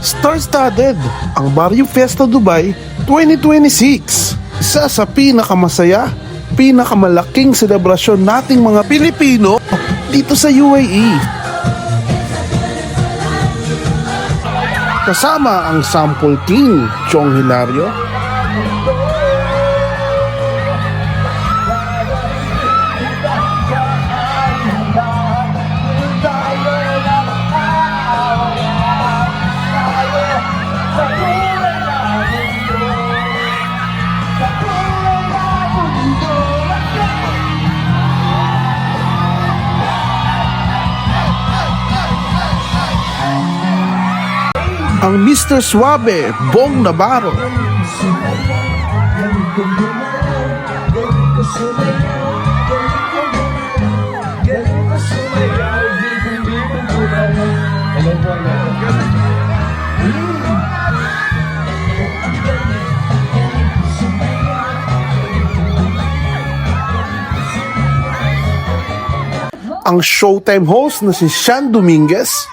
Star-studded ang Barrio Fiesta Dubai 2026. Isa sa pinakamasaya, pinakamalaking selebrasyon nating mga Pilipino dito sa UAE. Kasama ang Sample King, Chong Hilario, ang Mr. Suave, Bong Navarro, ang Showtime host na si Sean Dominguez,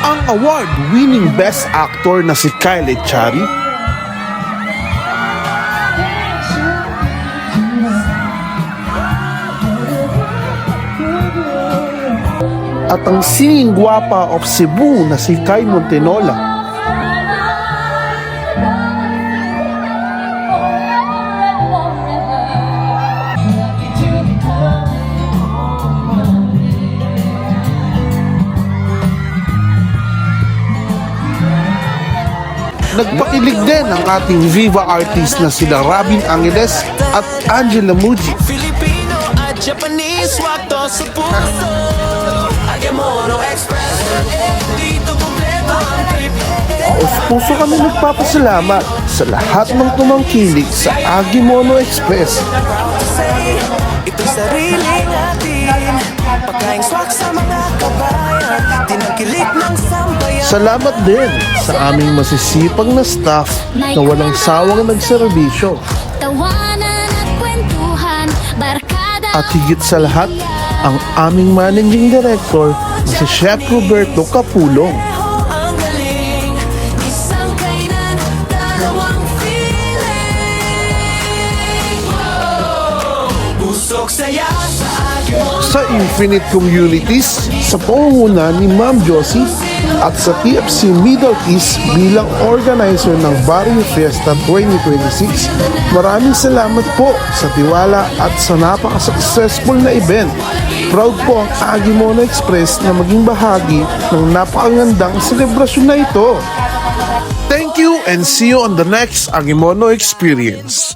ang award-winning Best Actor na si Kyle Echari, at ang singing guwapa of Cebu na si Kai Montenola. Nagpakilig din ang ating Viva artist na sila Robin Angeles at Angela Muji. Filipino at Japanese, wakto sa puso. Agemono Express, dito kumpleto ang trip. Puso kami nagpapasalamat sa lahat ng tumangkilik sa Agimono Express. Ito'y sarili natin, pagkaing swak sa mga kabayan, tinangkilik ng sambayan. Salamat din sa aming masisipag na staff na walang sawang nagserbisyo. Tawanan at kwentuhan, barkada. At higit sa lahat, ang aming managing director na si Chef Roberto Capulong. Ang galing, isang kainan, dalawang feeling. Busog saya sa Agimono. Sa Infinite Communities, sa pangunguna ni Ma'am Josie at sa TFC Middle East bilang organizer ng Barrio Fiesta 2026, maraming salamat po sa tiwala at sa napaka-successful na event. Proud po ang Agimono Express na maging bahagi ng napakagandang selebrasyon na ito. Thank you and see you on the next Agimono Experience.